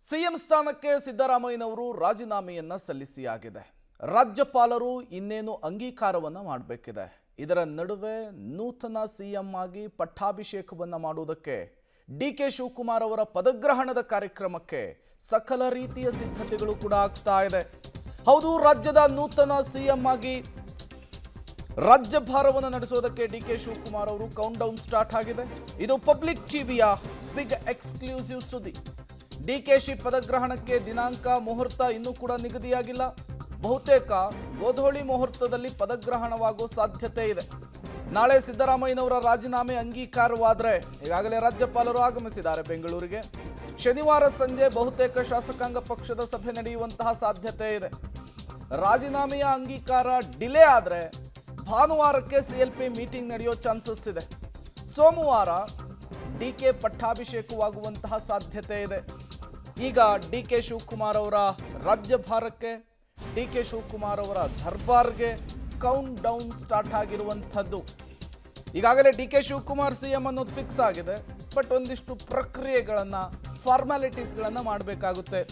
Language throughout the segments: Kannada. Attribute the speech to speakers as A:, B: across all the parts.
A: ಸಿಎಂ ಸ್ಥಾನಕ್ಕೆ ಸಿದ್ದರಾಮಯ್ಯನವರು ರಾಜೀನಾಮೆಯನ್ನ ಸಲ್ಲಿಸಿಯಾಗಿದೆ. ರಾಜ್ಯಪಾಲರು ಇನ್ನೇನು ಅಂಗೀಕಾರವನ್ನ ಮಾಡಬೇಕಿದೆ. ಇದರ ನಡುವೆ ನೂತನ ಸಿಎಂ ಆಗಿ ಪಟ್ಟಾಭಿಷೇಕವನ್ನ ಮಾಡುವುದಕ್ಕೆ ಡಿಕೆ ಶಿವಕುಮಾರ್ ಅವರ ಪದಗ್ರಹಣದ ಕಾರ್ಯಕ್ರಮಕ್ಕೆ ಸಕಲ ರೀತಿಯ ಸಿದ್ಧತೆಗಳು ಕೂಡ ಆಗ್ತಾ ಇದೆ. ಹೌದು, ರಾಜ್ಯದ ನೂತನ ಸಿಎಂ ಆಗಿ ರಾಜ್ಯಭಾರವನ್ನು ನಡೆಸೋದಕ್ಕೆ ಡಿಕೆ ಶಿವಕುಮಾರ್ ಅವರು ಕೌಂಟ್ ಡೌನ್ ಸ್ಟಾರ್ಟ್ ಆಗಿದೆ. ಇದು ಪಬ್ಲಿಕ್ ಟಿವಿಯ ಬಿಗ್ ಎಕ್ಸ್ಕ್ಲೂಸಿವ್ ಸುದ್ದಿ. ಡಿಕೆಶಿ ಪದಗ್ರಹಣಕ್ಕೆ ದಿನಾಂಕ ಮುಹೂರ್ತ ಇನ್ನೂ ಕೂಡ ನಿಗದಿಯಾಗಿಲ್ಲ. ಬಹುತೇಕ ಗೋಧೋಳಿ ಮುಹೂರ್ತದಲ್ಲಿ ಪದಗ್ರಹಣವಾಗುವ ಸಾಧ್ಯತೆ ಇದೆ. ನಾಳೆ ಸಿದ್ದರಾಮಯ್ಯನವರ ರಾಜೀನಾಮೆ ಅಂಗೀಕಾರವಾದರೆ, ಈಗಾಗಲೇ ರಾಜ್ಯಪಾಲರು ಆಗಮಿಸಿದ್ದಾರೆ ಬೆಂಗಳೂರಿಗೆ. ಶನಿವಾರ ಸಂಜೆ ಬಹುತೇಕ ಶಾಸಕಾಂಗ ಪಕ್ಷದ ಸಭೆ ನಡೆಯುವಂತಹ ಸಾಧ್ಯತೆ ಇದೆ. ರಾಜೀನಾಮೆಯ ಅಂಗೀಕಾರ ಡಿಲೇ ಆದರೆ ಭಾನುವಾರಕ್ಕೆ ಸಿಎಲ್ಪಿ ಮೀಟಿಂಗ್ ನಡೆಯೋ ಚಾನ್ಸಸ್ ಇದೆ. ಸೋಮವಾರ ಡಿಕೆ ಪಟ್ಟಾಭಿಷೇಕವಾಗುವಂತಹ ಸಾಧ್ಯತೆ ಇದೆ. ಈಗ ಡಿಕೆ ಶಿವಕುಮಾರ್ ಅವರ ರಾಜ್ಯಭಾರಕ್ಕೆ, ಡಿಕೆ ಶಿವಕುಮಾರ್ ಅವರ ದರ್ಬಾರ್ಗೆ ಕೌಂಟ್ ಡೌನ್ ಸ್ಟಾರ್ಟ್ ಆಗಿರುವಂಥದ್ದು. ಈಗಾಗಲೇ ಡಿಕೆ ಶಿವಕುಮಾರ್ ಸಿಎಂ ಅನ್ನೋದು ಫಿಕ್ಸ್ ಆಗಿದೆ. ಬಟ್ ಒಂದಿಷ್ಟು ಪ್ರಕ್ರಿಯೆಗಳನ್ನು, ಫಾರ್ಮ್ಯಾಲಿಟೀಸ್ಗಳನ್ನು ಮಾಡಬೇಕಾಗುತ್ತೆ.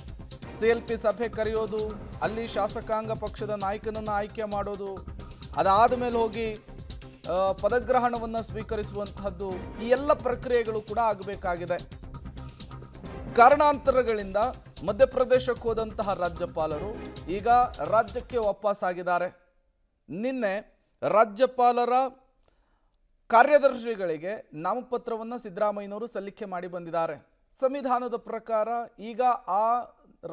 A: ಸಿಎಲ್ಪಿ ಸಭೆ ಕರೆಯೋದು, ಅಲ್ಲಿ ಶಾಸಕಾಂಗ ಪಕ್ಷದ ನಾಯಕನನ್ನು ಆಯ್ಕೆ ಮಾಡೋದು, ಅದಾದ ಮೇಲೆ ಹೋಗಿ ಪದಗ್ರಹಣವನ್ನು ಸ್ವೀಕರಿಸುವಂತಹದ್ದು, ಈ ಎಲ್ಲ ಪ್ರಕ್ರಿಯೆಗಳು ಕೂಡ ಆಗಬೇಕಾಗಿದೆ. ಕಾರಣಾಂತರಗಳಿಂದ ಮಧ್ಯಪ್ರದೇಶಕ್ಕೆ ಹೋದಂತಹ ರಾಜ್ಯಪಾಲರು ಈಗ ರಾಜ್ಯಕ್ಕೆ ವಾಪಸ್ಸಾಗಿದ್ದಾರೆ. ನಿನ್ನೆ ರಾಜ್ಯಪಾಲರ ಕಾರ್ಯದರ್ಶಿಗಳಿಗೆ ನಾಮಪತ್ರವನ್ನು ಸಿದ್ದರಾಮಯ್ಯನವರು ಸಲ್ಲಿಕೆ ಮಾಡಿ ಬಂದಿದ್ದಾರೆ. ಸಂವಿಧಾನದ ಪ್ರಕಾರ ಈಗ ಆ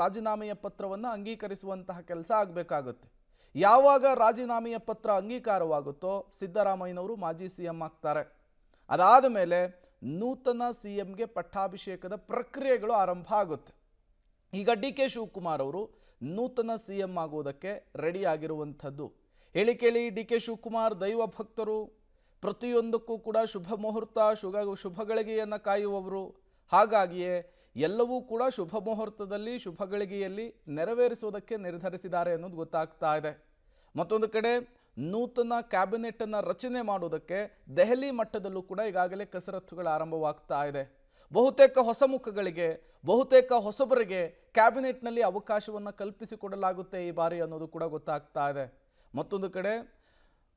A: ರಾಜೀನಾಮೆಯ ಪತ್ರವನ್ನು ಅಂಗೀಕರಿಸುವಂತಹ ಕೆಲಸ ಆಗಬೇಕಾಗುತ್ತೆ. ಯಾವಾಗ ರಾಜೀನಾಮೆಯ ಪತ್ರ ಅಂಗೀಕಾರವಾಗುತ್ತೋ ಸಿದ್ದರಾಮಯ್ಯನವರು ಮಾಜಿ ಸಿಎಂ ಆಗ್ತಾರೆ. ಅದಾದ ಮೇಲೆ ನೂತನ ಸಿಎಂಗೆ ಪಟ್ಟಾಭಿಷೇಕದ ಪ್ರಕ್ರಿಯೆಗಳು ಆರಂಭ ಆಗುತ್ತೆ. ಈಗ ಡಿಕೆ ಶಿವಕುಮಾರ್ ಅವರು ನೂತನ ಸಿಎಂ ಆಗುವುದಕ್ಕೆ ರೆಡಿ ಆಗಿರುವಂಥದ್ದು. ಹೇಳಿ ಕೇಳಿ ಡಿಕೆ ಶಿವಕುಮಾರ್ ದೈವ ಭಕ್ತರು, ಪ್ರತಿಯೊಂದಕ್ಕೂ ಕೂಡ ಶುಭ ಮುಹೂರ್ತ, ಶುಭಗಳಿಗೆಯನ್ನು ಕಾಯುವವರು. ಹಾಗಾಗಿಯೇ ಎಲ್ಲವೂ ಕೂಡ ಶುಭ ಮುಹೂರ್ತದಲ್ಲಿ, ಶುಭಗಳಿಗೆಯಲ್ಲಿ ನೆರವೇರಿಸುವುದಕ್ಕೆ ನಿರ್ಧರಿಸಿದ್ದಾರೆ ಅನ್ನೋದು ಗೊತ್ತಾಗ್ತಾ ಇದೆ. ಮತ್ತೊಂದು ಕಡೆ ನೂತನ ಕ್ಯಾಬಿನೆಟನ್ನು ರಚನೆ ಮಾಡುವುದಕ್ಕೆ ದೆಹಲಿ ಮಟ್ಟದಲ್ಲೂ ಕೂಡ ಈಗಾಗಲೇ ಕಸರತ್ತುಗಳು ಆರಂಭವಾಗ್ತಾ ಇದೆ. ಬಹುತೇಕ ಹೊಸ ಮುಖಗಳಿಗೆ, ಬಹುತೇಕ ಹೊಸಬರಿಗೆ ಕ್ಯಾಬಿನೆಟ್ನಲ್ಲಿ ಅವಕಾಶವನ್ನು ಕಲ್ಪಿಸಿಕೊಡಲಾಗುತ್ತೆ ಈ ಬಾರಿ ಅನ್ನೋದು ಕೂಡ ಗೊತ್ತಾಗ್ತಾ ಇದೆ. ಮತ್ತೊಂದು ಕಡೆ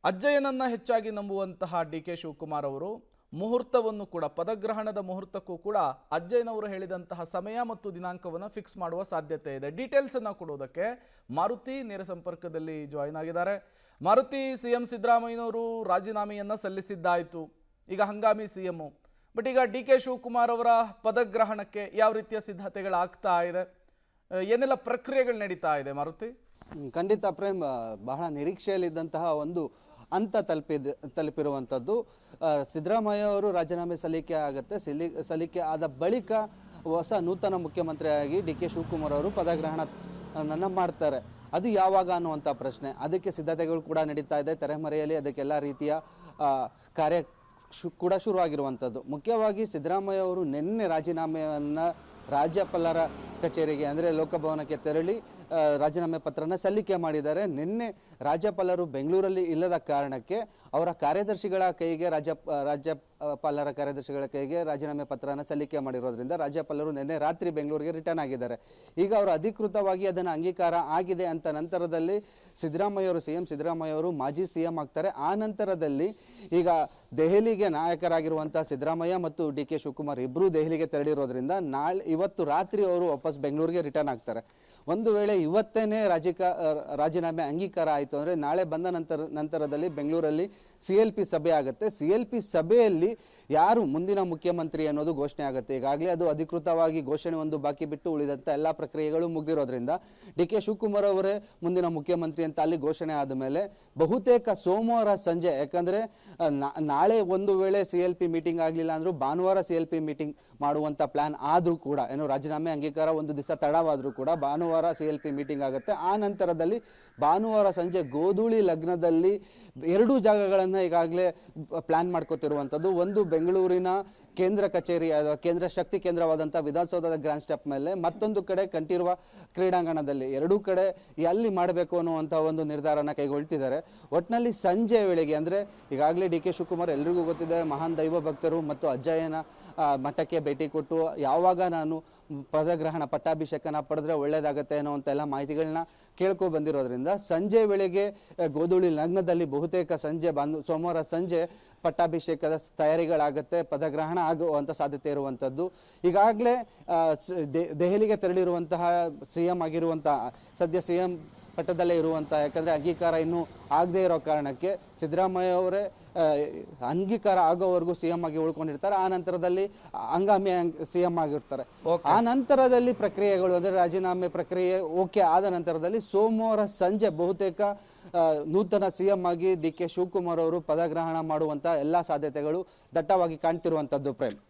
A: ಅಜ್ಜಯ್ಯನನ್ನು ಹೆಚ್ಚಾಗಿ ನಂಬುವಂತಹ ಡಿಕೆ ಶಿವಕುಮಾರ್ ಅವರು ಮುಹೂರ್ತವನ್ನು ಕೂಡ, ಪದಗ್ರಹಣದ ಮುಹೂರ್ತಕ್ಕೂ ಕೂಡ ಅಜ್ಜಯ್ಯನವರು ಹೇಳಿದಂತಹ ಸಮಯ ಮತ್ತು ದಿನಾಂಕವನ್ನು ಫಿಕ್ಸ್ ಮಾಡುವ ಸಾಧ್ಯತೆ ಇದೆ. ಡೀಟೇಲ್ಸನ್ನು ಕೊಡೋದಕ್ಕೆ ಮಾರುತಿ ನೇರ ಸಂಪರ್ಕದಲ್ಲಿ ಜಾಯಿನ್ ಆಗಿದ್ದಾರೆ. ಮಾರುತಿ, ಸಿಎಂ ಸಿದ್ದರಾಮಯ್ಯನವರು ರಾಜೀನಾಮೆಯನ್ನು ಸಲ್ಲಿಸಿದ್ದಾಯಿತು, ಈಗ ಹಂಗಾಮಿ ಸಿಎಂ. ಬಟ್ ಈಗ ಡಿಕೆ ಶಿವಕುಮಾರ್ ಅವರ ಪದಗ್ರಹಣಕ್ಕೆ ಯಾವ ರೀತಿಯ ಸಿದ್ಧತೆಗಳಾಗ್ತಾ ಇದೆ, ಏನೆಲ್ಲ ಪ್ರಕ್ರಿಯೆಗಳು ನಡೀತಾ ಇದೆ ಮಾರುತಿ?
B: ಖಂಡಿತ ಪ್ರೇಮ್, ಬಹಳ ನಿರೀಕ್ಷೆಯಲ್ಲಿದ್ದಂತಹ ಒಂದು ಹಂತ ತಲುಪಿರುವಂಥದ್ದು. ಸಿದ್ದರಾಮಯ್ಯ ಅವರು ರಾಜೀನಾಮೆ ಸಲ್ಲಿಕೆ ಆಗುತ್ತೆ. ಸಲ್ಲಿಕೆ ಆದ ಬಳಿಕ ಹೊಸ ನೂತನ ಮುಖ್ಯಮಂತ್ರಿಯಾಗಿ ಡಿ ಕೆ ಶಿವಕುಮಾರ್ ಅವರು ಪದಗ್ರಹಣವನ್ನು ಮಾಡ್ತಾರೆ. ಅದು ಯಾವಾಗ ಅನ್ನುವಂಥ ಪ್ರಶ್ನೆ, ಅದಕ್ಕೆ ಸಿದ್ಧತೆಗಳು ಕೂಡ ನಡೀತಾ ಇದೆ. ತೆರೆಮರೆಯಲ್ಲಿ ಅದಕ್ಕೆಲ್ಲ ರೀತಿಯ ಕಾರ್ಯ ಕೂಡ ಶುರುವಾಗಿರುವಂಥದ್ದು. ಮುಖ್ಯವಾಗಿ ಸಿದ್ದರಾಮಯ್ಯ ಅವರು ನಿನ್ನೆ ರಾಜೀನಾಮೆಯನ್ನು ರಾಜ್ಯಪಾಲರ ಕಚೇರಿಗೆ, ಅಂದರೆ ಲೋಕಭವನಕ್ಕೆ ತೆರಳಿ ರಾಜೀನಾಮೆ ಪತ್ರನ ಸಲ್ಲಿಕೆ ಮಾಡಿದ್ದಾರೆ. ನಿನ್ನೆ ರಾಜ್ಯಪಾಲರು ಬೆಂಗಳೂರಲ್ಲಿ ಇಲ್ಲದ ಕಾರಣಕ್ಕೆ ಅವರ ಕಾರ್ಯದರ್ಶಿಗಳ ಕೈಗೆ, ರಾಜ್ಯಪಾಲರ ಕಾರ್ಯದರ್ಶಿಗಳ ಕೈಗೆ ರಾಜೀನಾಮೆ ಪತ್ರನ ಸಲ್ಲಿಕೆ ಮಾಡಿರೋದ್ರಿಂದ ರಾಜ್ಯಪಾಲರು ನಿನ್ನೆ ರಾತ್ರಿ ಬೆಂಗಳೂರಿಗೆ ರಿಟರ್ನ್ ಆಗಿದ್ದಾರೆ. ಈಗ ಅವರು ಅಧಿಕೃತವಾಗಿ ಅದನ್ನು ಅಂಗೀಕಾರ ಆಗಿದೆ ಅಂತ ನಂತರದಲ್ಲಿ ಸಿದ್ದರಾಮಯ್ಯ ಅವರು, ಸಿಎಂ ಸಿದ್ದರಾಮಯ್ಯ ಅವರು ಮಾಜಿ ಸಿಎಂ ಆಗ್ತಾರೆ. ಆ ನಂತರದಲ್ಲಿ ಈಗ ದೆಹಲಿಗೆ ನಾಯಕರಾಗಿರುವಂತಹ ಸಿದ್ದರಾಮಯ್ಯ ಮತ್ತು ಡಿ ಕೆ ಶಿವಕುಮಾರ್ ಇಬ್ಬರೂ ದೆಹಲಿಗೆ ತೆರಳಿರೋದ್ರಿಂದ ಇವತ್ತು ರಾತ್ರಿ ಅವರು ವಾಪಸ್ ಬೆಂಗಳೂರಿಗೆ ರಿಟರ್ನ್ ಆಗ್ತಾರೆ. ಒಂದು ವೇಳೆ ಇವತ್ತೇನೆ ರಾಜೀನಾಮೆ ಅಂಗೀಕಾರ ಆಯಿತು ಅಂದರೆ ನಾಳೆ ಬಂದ ನಂತರದಲ್ಲಿ ಬೆಂಗಳೂರಲ್ಲಿ ಸಿಎಲ್ಪಿ ಸಭೆ ಆಗುತ್ತೆ. ಸಿಎಲ್ಪಿ ಸಭೆಯಲ್ಲಿ ಯಾರು ಮುಂದಿನ ಮುಖ್ಯಮಂತ್ರಿ ಅನ್ನೋದು ಘೋಷಣೆ ಆಗುತ್ತೆ. ಈಗಾಗಲೇ ಅದು ಅಧಿಕೃತವಾಗಿ ಘೋಷಣೆ ಒಂದು ಬಾಕಿ ಬಿಟ್ಟು ಉಳಿದಂಥ ಎಲ್ಲ ಪ್ರಕ್ರಿಯೆಗಳು ಮುಗಿದಿರೋದ್ರಿಂದ ಡಿ ಕೆ ಶಿವಕುಮಾರ್ ಅವರೇ ಮುಂದಿನ ಮುಖ್ಯಮಂತ್ರಿ ಅಂತ ಅಲ್ಲಿ ಘೋಷಣೆ ಆದಮೇಲೆ ಬಹುತೇಕ ಸೋಮವಾರ ಸಂಜೆ, ಯಾಕಂದರೆ ನಾಳೆ ಒಂದು ವೇಳೆ ಸಿಎಲ್ಪಿ ಮೀಟಿಂಗ್ ಆಗಲಿಲ್ಲ ಅಂದರೂ ಭಾನುವಾರ ಸಿಎಲ್ಪಿ ಮೀಟಿಂಗ್ ಮಾಡುವಂಥ ಪ್ಲಾನ್ ಆದರೂ ಕೂಡ, ಏನು ರಾಜೀನಾಮೆ ಅಂಗೀಕಾರ ಒಂದು ದಿವಸ ತಡವಾದರೂ ಕೂಡ ಭಾನುವಾರ ಸಿಎಲ್ಪಿ ಮೀಟಿಂಗ್ ಆಗುತ್ತೆ. ಆ ನಂತರದಲ್ಲಿ ಭಾನುವಾರ ಸಂಜೆ ಗೋಧೂಳಿ ಲಗ್ನದಲ್ಲಿ 2 ಜಾಗಗಳನ್ನು ಈಗಾಗಲೇ ಪ್ಲಾನ್ ಮಾಡ್ಕೋತಿರುವಂಥದ್ದು. ಒಂದು ಬೆಂಗಳೂರಿನ ಕೇಂದ್ರ ಕಚೇರಿ, ಕೇಂದ್ರ ಶಕ್ತಿ ಕೇಂದ್ರವಾದಂಥ ವಿಧಾನಸೌಧದ ಗ್ರ್ಯಾಂಡ್ ಸ್ಟೆಪ್ ಮೇಲೆ, ಮತ್ತೊಂದು ಕಡೆ ಕಂಠೀರವ ಕ್ರೀಡಾಂಗಣದಲ್ಲಿ. 2 ಕಡೆ ಎಲ್ಲಿ ಮಾಡಬೇಕು ಅನ್ನುವಂಥ ಒಂದು ನಿರ್ಧಾರನ ಕೈಗೊಳ್ತಿದ್ದಾರೆ. ಒಟ್ಟಿನಲ್ಲಿ ಸಂಜೆ ವೇಳೆಗೆ, ಅಂದರೆ ಈಗಾಗಲೇ ಡಿ ಕೆ ಶಿವಕುಮಾರ್ ಎಲ್ರಿಗೂ ಗೊತ್ತಿದೆ, ಮಹಾನ್ ದೈವ ಭಕ್ತರು ಮತ್ತು ಅಜ್ಜಯ್ಯನ ಮಠಕ್ಕೆ ಭೇಟಿ ಕೊಟ್ಟು ಯಾವಾಗ ನಾನು ಪದಗ್ರಹಣ ಪಟ್ಟಾಭಿಷೇಕನ ಪಡೆದ್ರೆ ಒಳ್ಳೇದಾಗತ್ತೆ ಅನ್ನೋಂಥ ಎಲ್ಲ ಮಾಹಿತಿಗಳನ್ನ ಕೇಳ್ಕೊ ಬಂದಿರೋದ್ರಿಂದ ಸಂಜೆ ವೇಳೆಗೆ ಗೋಧೂಳಿ ಲಗ್ನದಲ್ಲಿ ಬಹುತೇಕ ಸಂಜೆ ಸೋಮವಾರ ಸಂಜೆ ಪಟ್ಟಾಭಿಷೇಕದ ತಯಾರಿಗಳಾಗತ್ತೆ, ಪದಗ್ರಹಣ ಆಗುವಂತ ಸಾಧ್ಯತೆ ಇರುವಂತದ್ದು. ಈಗಾಗಲೇ ದೆಹಲಿಗೆ ತೆರಳಿರುವಂತಹ ಸಿಎಂ ಆಗಿರುವಂತಹ ಸದ್ಯ ಸಿಎಂ ಪಟ್ಟದಲ್ಲೇ ಇರುವಂತಹ, ಯಾಕಂದ್ರೆ ಅಂಗೀಕಾರ ಇನ್ನೂ ಆಗದೆ ಇರೋ ಕಾರಣಕ್ಕೆ ಸಿದ್ದರಾಮಯ್ಯ ಅವರೇ ಅಂಗೀಕಾರ ಆಗೋವರೆಗೂ ಸಿಎಂ ಆಗಿ ಉಳ್ಕೊಂಡಿರ್ತಾರೆ. ಆ ನಂತರದಲ್ಲಿ ಹಂಗಾಮಿ ಸಿಎಂ ಆಗಿರ್ತಾರೆ. ಆ ನಂತರದಲ್ಲಿ ಪ್ರಕ್ರಿಯೆಗಳು ಅಂದ್ರೆ ರಾಜೀನಾಮೆ ಪ್ರಕ್ರಿಯೆ ಓಕೆ ಆದ ನಂತರದಲ್ಲಿ ಸೋಮವಾರ ಸಂಜೆ ಬಹುತೇಕ ನೂತನ ಸಿಎಂ ಆಗಿ ಡಿ ಕೆ ಶಿವಕುಮಾರ್ ಅವರು ಪದಗ್ರಹಣ ಮಾಡುವಂತ ಎಲ್ಲಾ ಸಾಧ್ಯತೆಗಳು ದಟ್ಟವಾಗಿ ಕಾಣ್ತಿರುವಂತದ್ದು ಪ್ರೇಮ್.